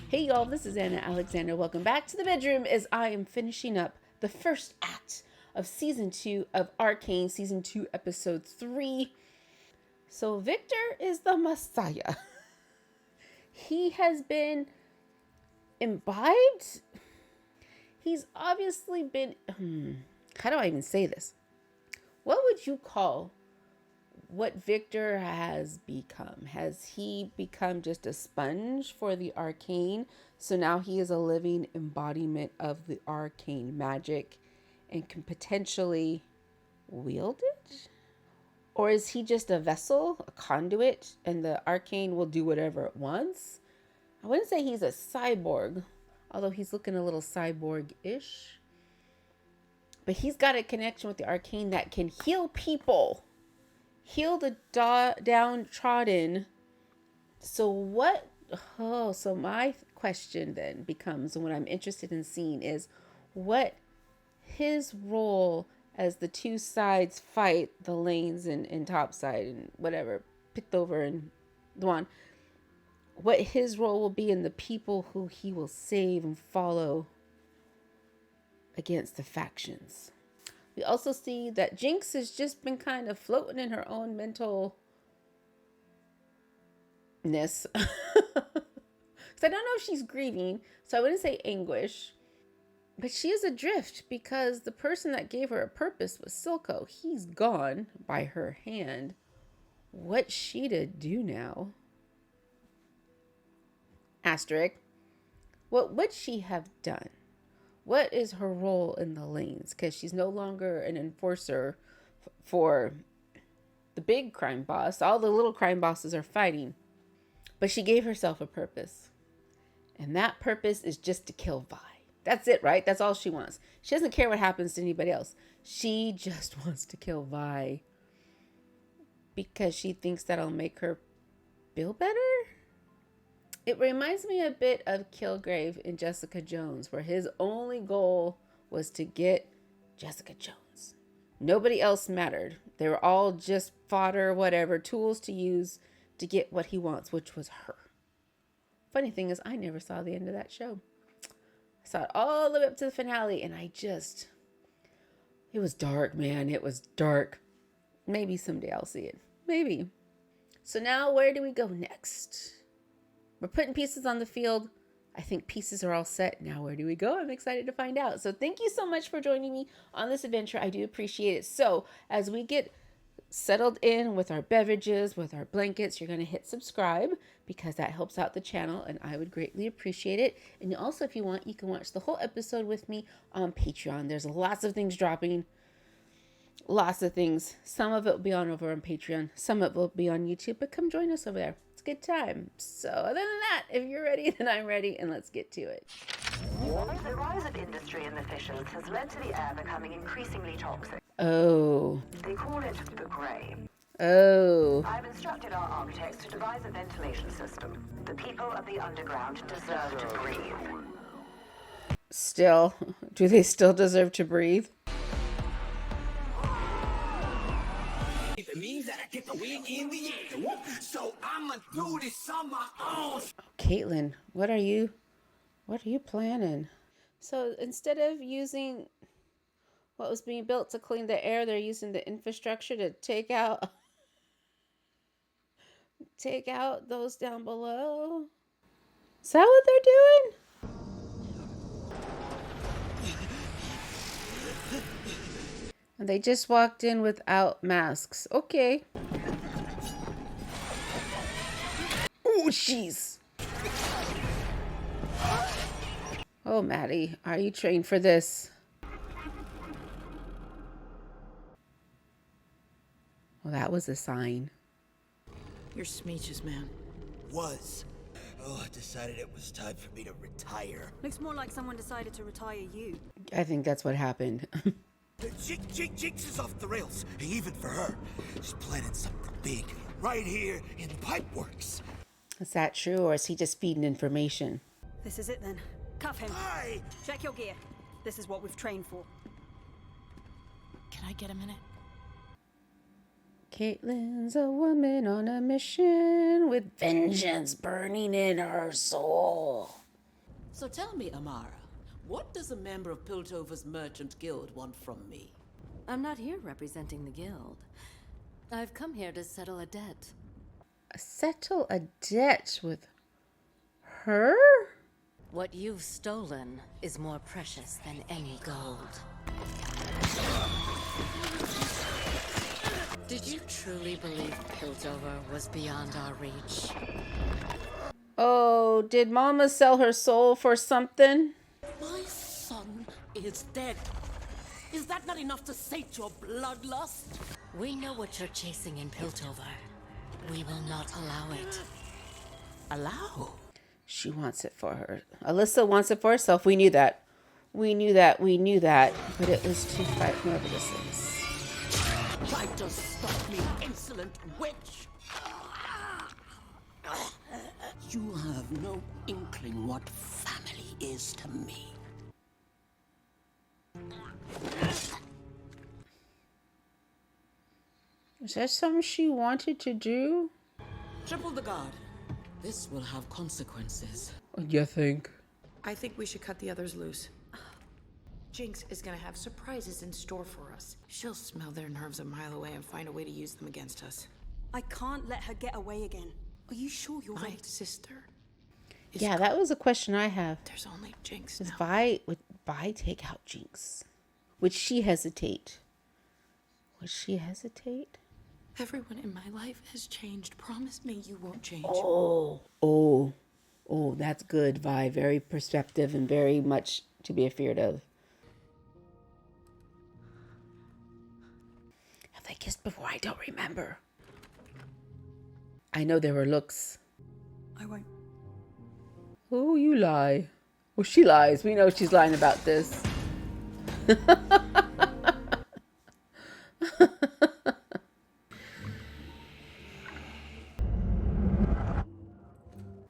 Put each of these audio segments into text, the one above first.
Hey y'all, this is Anna Alexander. Welcome back to the bedroom as I am finishing up the first act of season 2 of Arcane, season 2, episode 3. So Victor is the Messiah. He has been imbibed. He's obviously been, how do I even say this? What would you call what Victor has become? Has he become just a sponge for the arcane? So now he is a living embodiment of the arcane magic and can potentially wield it? Or is he just a vessel, a conduit, and the arcane will do whatever it wants? I wouldn't say he's a cyborg, although he's looking a little cyborg-ish. But he's got a connection with the arcane that can heal people. Heal the downtrodden. So so my question then becomes, and what I'm interested in seeing is what his role as the two sides fight the lanes and top side and whatever, picked over and Dwan, what his role will be in the people who he will save and follow against the factions. We also see that Jinx has just been kind of floating in her own mentalness. Because I don't know if she's grieving, so I wouldn't say anguish. But she is adrift because the person that gave her a purpose was Silco. He's gone by her hand. What's she to do now? Asterisk. What would she have done? What is her role in the lanes? Because she's no longer an enforcer for the big crime boss. All the little crime bosses are fighting. But she gave herself a purpose. And that purpose is just to kill Vi. That's it, right? That's all she wants. She doesn't care what happens to anybody else. She just wants to kill Vi. Because she thinks that'll make her feel better? It reminds me a bit of Kilgrave in Jessica Jones, where his only goal was to get Jessica Jones. Nobody else mattered. They were all just fodder, whatever, tools to use to get what he wants, which was her. Funny thing is, I never saw the end of that show. I saw it all the way up to the finale, and it was dark, man. It was dark. Maybe someday I'll see it. Maybe. So now, where do we go next? We're putting pieces on the field. I think pieces are all set. Now, where do we go? I'm excited to find out. So thank you so much for joining me on this adventure. I do appreciate it. So as we get settled in with our beverages, with our blankets, you're going to hit subscribe because that helps out the channel and I would greatly appreciate it. And also, if you want, you can watch the whole episode with me on Patreon. There's lots of things dropping. Lots of things. Some of it will be over on Patreon. Some of it will be on YouTube, but come join us over there. It's a good time. So other than that, if you're ready, then I'm ready, and let's get to it. The rise of industry and the fishes has led to the air becoming increasingly toxic. Oh. They call it the grey. Oh. I've instructed our architects to devise a ventilation system. The people of the underground deserve to breathe. Still, do they still deserve to breathe? It means that I get the wind in the air, so I'ma do this on my own. Caitlin, what are you planning? So instead of using what was being built to clean the air, they're using the infrastructure to take out those down below. Is that what they're doing? And they just walked in without masks. Okay. Oh, jeez. Oh, Maddie, are you trained for this? Well, that was a sign. You're speechless, man. Was. Oh, I decided it was time for me to retire. Looks more like someone decided to retire you. I think that's what happened. Jinx is off the rails, even for her. She's planning something big right here in the Pipeworks. Is that true, or is he just feeding information? This is it then. Cuff him. Hi! Check your gear. This is what we've trained for. Can I get a minute? Caitlin's a woman on a mission with vengeance burning in her soul. So tell me, Amara, what does a member of Piltover's Merchant Guild want from me? I'm not here representing the guild. I've come here to settle a debt. Settle a debt with her? What you've stolen is more precious than any gold. Did you truly believe Piltover was beyond our reach? Oh, did Mama sell her soul for something? My son is dead. Is that not enough to sate your bloodlust? We know what you're chasing in Piltover. We will not allow it. Allow? She wants it for her. Alyssa wants it for herself. We knew that. We knew that. We knew that. But it was to fight whoever this is. Try to stop me, insolent witch! You have no inkling what family is to me. Is that something she wanted to do? Triple the guard. This will have consequences. You think? I think we should cut the others loose. Jinx is gonna have surprises in store for us. She'll smell their nerves a mile away and find a way to use them against us. I can't let her get away again. Are you sure you're My ready? sister is Yeah, that was a question I have. There's only Jinx Would now. Vi take out Jinx? Would she hesitate? Would she hesitate? Everyone in my life has changed. Promise me you won't change. Oh, that's good, Vi. Very perceptive and very much to be afeared of. Have they kissed before? I don't remember. I know there were looks. I won't. Oh, you lie. Well, she lies. We know she's lying about this.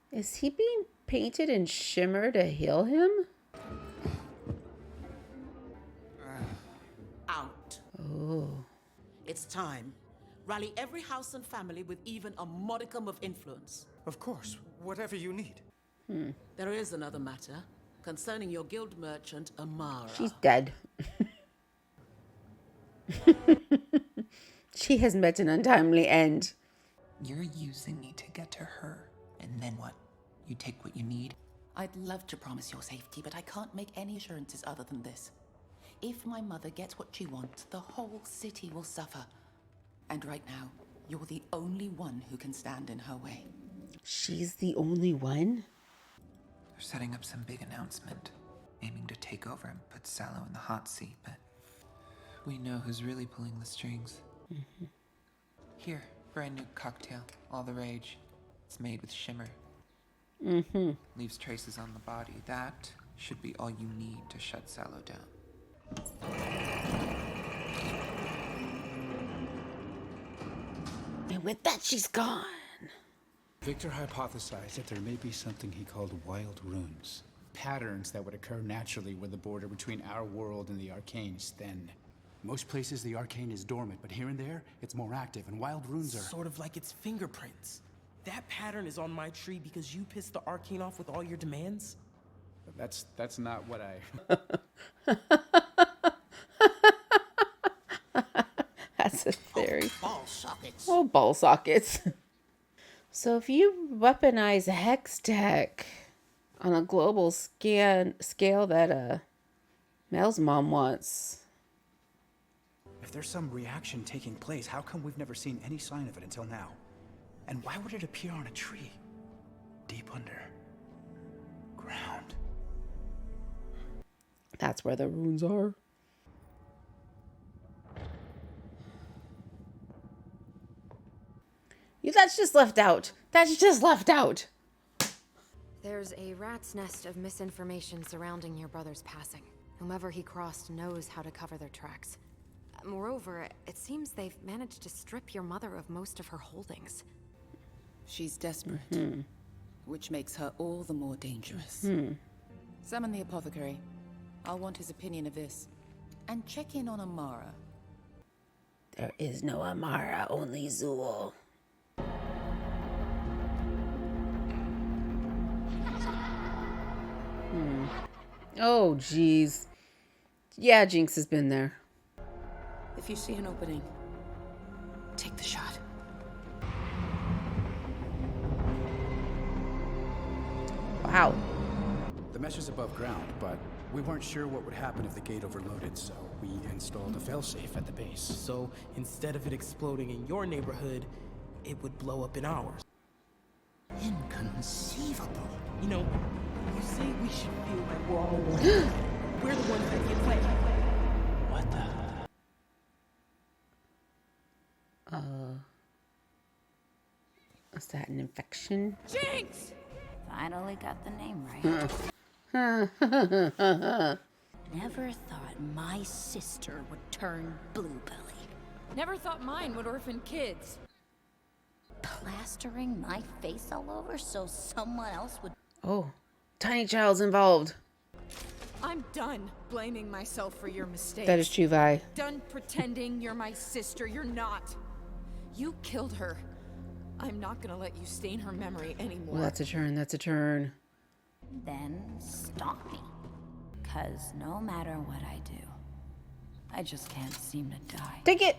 Is he being painted in shimmer to heal him? Out. Oh. It's time. Rally every house and family with even a modicum of influence. Of course, whatever you need. There is another matter concerning your guild merchant, Amara. She's dead. She has met an untimely end. You're using me to get to her. And then what? You take what you need? I'd love to promise your safety, but I can't make any assurances other than this. If my mother gets what she wants, the whole city will suffer. And right now, you're the only one who can stand in her way. She's the only one? They're setting up some big announcement, aiming to take over and put Sallow in the hot seat, but we know who's really pulling the strings. Mm-hmm. Here, brand new cocktail, all the rage. It's made with shimmer. Mm-hmm. Leaves traces on the body. That should be all you need to shut Sallow down. And with that, she's gone. Victor hypothesized that there may be something he called wild runes. Patterns that would occur naturally where the border between our world and the Arcane is thin. Most places the Arcane is dormant, but here and there, it's more active, and wild runes are... Sort of like its fingerprints. That pattern is on my tree because you pissed the Arcane off with all your demands? That's not what I... That's a theory. Ball sockets. Oh, ball sockets. So if you weaponize a hex tech on a global scale that Mel's mom wants... If there's some reaction taking place, how come we've never seen any sign of it until now? And why would it appear on a tree? Deep under ground. That's where the runes are. That's just left out. That's just left out. There's a rat's nest of misinformation surrounding your brother's passing. Whomever he crossed knows how to cover their tracks. Moreover, it seems they've managed to strip your mother of most of her holdings. She's desperate, which makes her all the more dangerous. Summon the apothecary. I'll want his opinion of this. And check in on Amara. There is no Amara, only Zool. Oh, jeez. Yeah, Jinx has been there. If you see an opening, take the shot. Wow. The mesh is above ground, but we weren't sure what would happen if the gate overloaded, so we installed a failsafe at the base. So instead of it exploding in your neighborhood, it would blow up in ours. Inconceivable. You know, you say we should feel like we're all one. We're the ones that get played. What the? Is that an infection? Jinx! Finally got the name right. Never thought my sister would turn bluebelly. Never thought mine would orphan kids. Plastering my face all over so someone else would... Oh, tiny child's involved. I'm done blaming myself for your mistakes. That is true, Vi. Done pretending you're my sister. You're not. You killed her. I'm not gonna let you stain her memory anymore. Well, that's a turn. That's a turn. Then stop me. 'Cause no matter what I do, I just can't seem to die. Take it.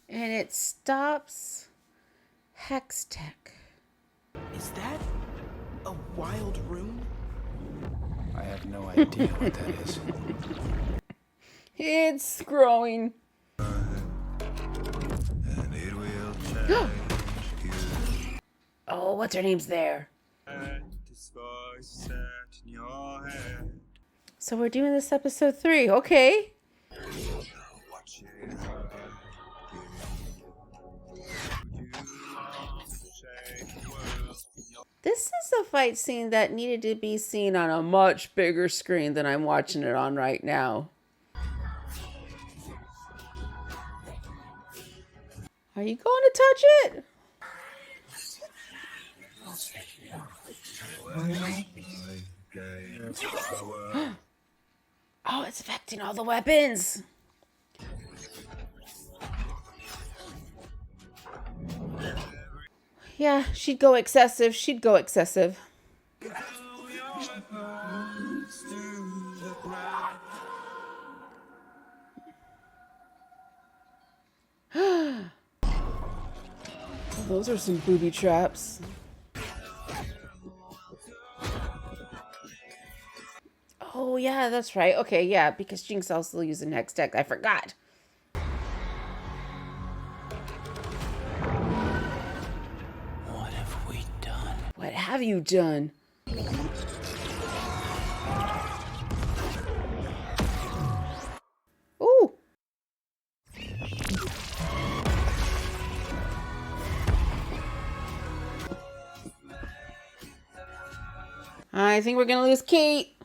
And it stops Hex Tech. Is that a wild rune? I have no idea what that is. It's growing. Oh, what's her name's there? So we're doing this episode 3. Okay. This is a fight scene that needed to be seen on a much bigger screen than I'm watching it on right now. Are you going to touch it? Oh, it's affecting all the weapons. Yeah, she'd go excessive. She'd go excessive. Those are some booby traps. Oh, yeah, that's right. Okay, yeah, because Jinx also used the Hex Tech. I forgot. What have we done? What have you done? Ooh. I think we're gonna lose Cait.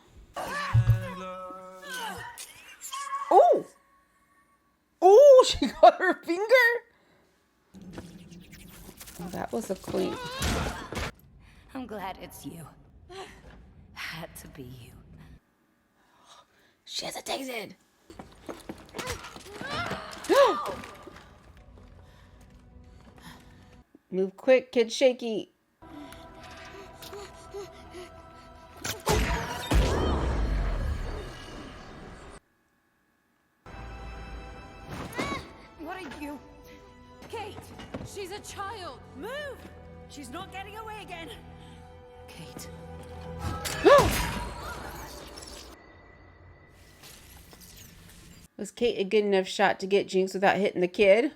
Oh! Oh, she got her finger. Oh, that was a queen. I'm glad it's you. Had to be you. She hesitated. Move quick, kid shaky. What are you? Cait, she's a child. Move! She's not getting away again. Cait. Was Cait a good enough shot to get Jinx without hitting the kid?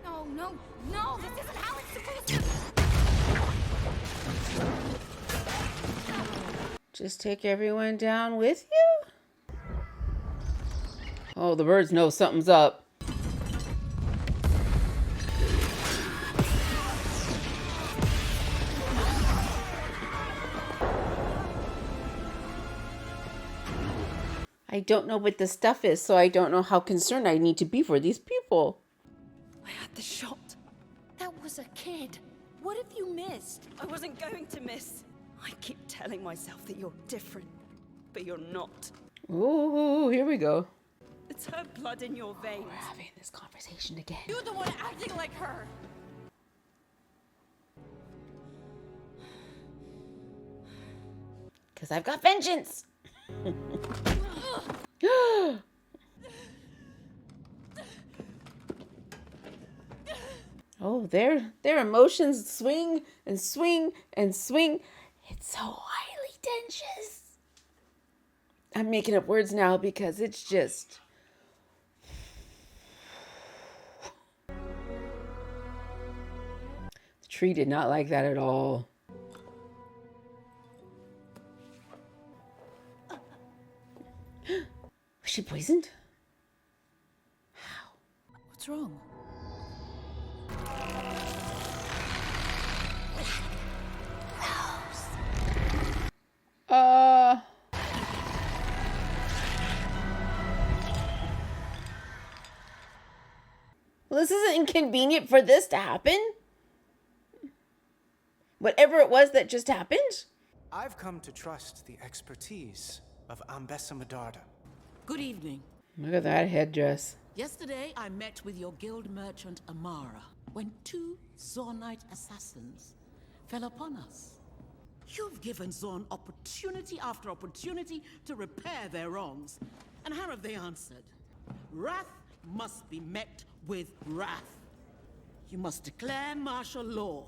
No, no, no! This isn't how it's supposed to. Just take everyone down with you? Oh, the birds know something's up. I don't know what the stuff is, so I don't know how concerned I need to be for these people. I had the shot. That was a kid. What have you missed? I wasn't going to miss. I keep telling myself that you're different, but you're not. Ooh, here we go. It's her blood in your veins. We're having this conversation again. You're the one acting like her. Because I've got vengeance. Oh, their emotions swing and swing and swing. It's so highly tensions. I'm making up words now because it's just... The tree did not like that at all. Was she poisoned? How? What's wrong? Well, this isn't inconvenient for this to happen. Whatever it was that just happened. I've come to trust the expertise of Ambessa Medarda. Good evening. Look at that headdress. Yesterday, I met with your guild merchant Amara when 2 Zornite assassins fell upon us. You've given Zorn opportunity after opportunity to repair their wrongs. And how have they answered? Wrath must be met with wrath. You must declare martial law.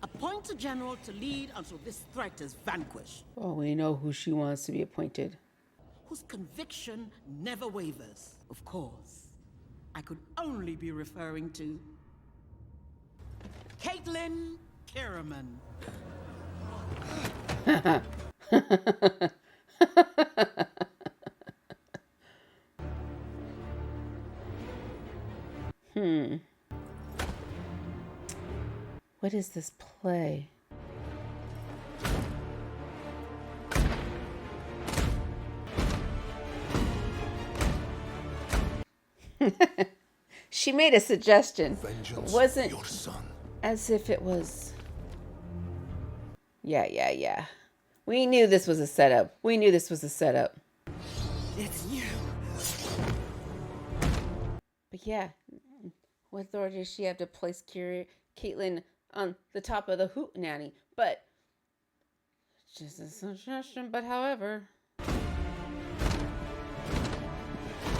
Appoint a general to lead until this threat is vanquished. Oh, we know who she wants to be appointed. Whose conviction never wavers. Of course, I could only be referring to Caitlin Kiraman. What is this play? She made a suggestion. Vengeance, it wasn't your son. As if it was... Yeah. We knew this was a setup. It's you. But yeah, what authority does she have to place Caitlin on the top of the hootenanny? But, just a suggestion, but however.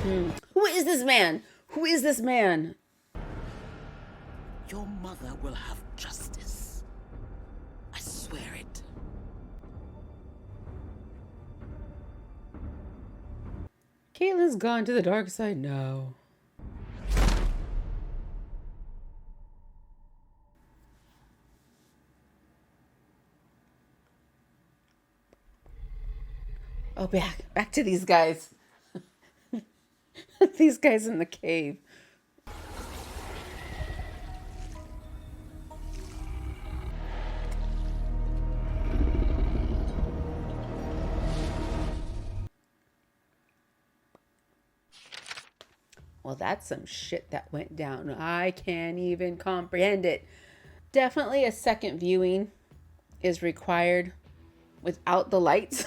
Who is this man? Who is this man? Your mother will have justice. I swear it. Caitlin's gone to the dark side now. Oh, back to these guys. These guys in the cave. Well, that's some shit that went down. I can't even comprehend it. Definitely a second viewing is required without the lights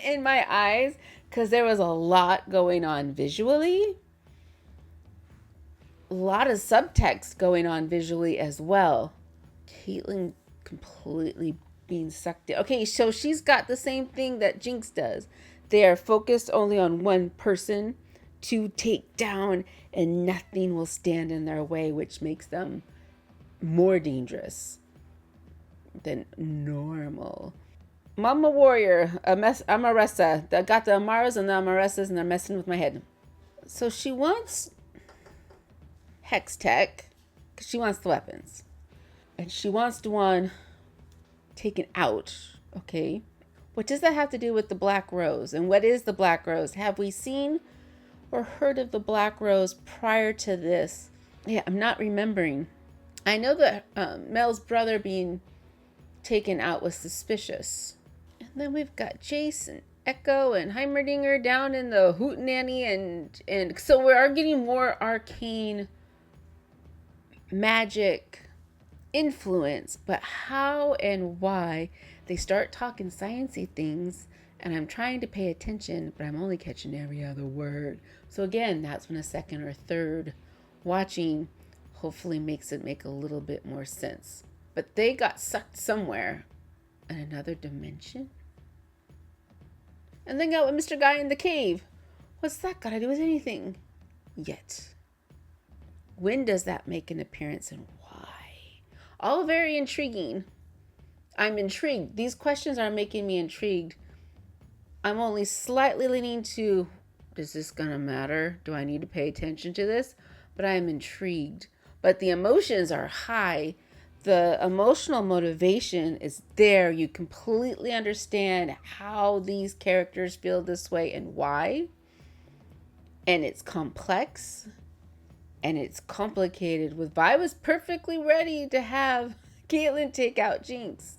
in my eyes, because there was a lot going on visually. A lot of subtext going on visually as well. Caitlin completely being sucked in. Okay, so she's got the same thing that Jinx does. They are focused only on one person to take down, and nothing will stand in their way, which makes them more dangerous than normal. Mama Warrior, Amaressa. I got the Amaras and the Amaressas, and they're messing with my head. So she wants Hex Tech, because she wants the weapons. And she wants the one taken out. Okay. What does that have to do with the Black Rose? And what is the Black Rose? Have we seen or heard of the Black Rose prior to this? Yeah, I'm not remembering. I know that Mel's brother being taken out was suspicious. And then we've got Jace and Echo and Heimerdinger down in the hootenanny, and so we are getting more arcane magic influence. But how and why they start talking sciencey things and I'm trying to pay attention, but I'm only catching every other word. So again, that's when a second or third watching hopefully makes it make a little bit more sense. But they got sucked somewhere in another dimension. And then got with Mr. Guy in the cave. What's that got to do with anything? Yet. When does that make an appearance and why? All very intriguing. I'm intrigued. These questions are making me intrigued. I'm only slightly leaning to, is this gonna matter? Do I need to pay attention to this? But I'm intrigued. But the emotions are high. The emotional motivation is there. You completely understand how these characters feel this way and why. And it's complex. And it's complicated. With Vi was perfectly ready to have Caitlin take out Jinx.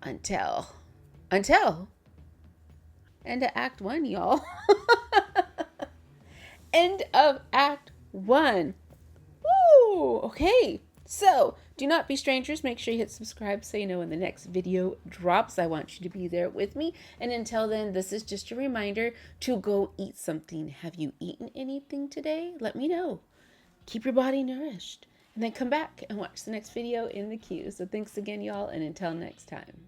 Until end of Act 1, y'all. End of Act 1. Woo! Okay, so do not be strangers. Make sure you hit subscribe so you know when the next video drops. I want you to be there with me. And until then, this is just a reminder to go eat something. Have you eaten anything today? Let me know. Keep your body nourished. And then come back and watch the next video in the queue. So thanks again, y'all. And until next time.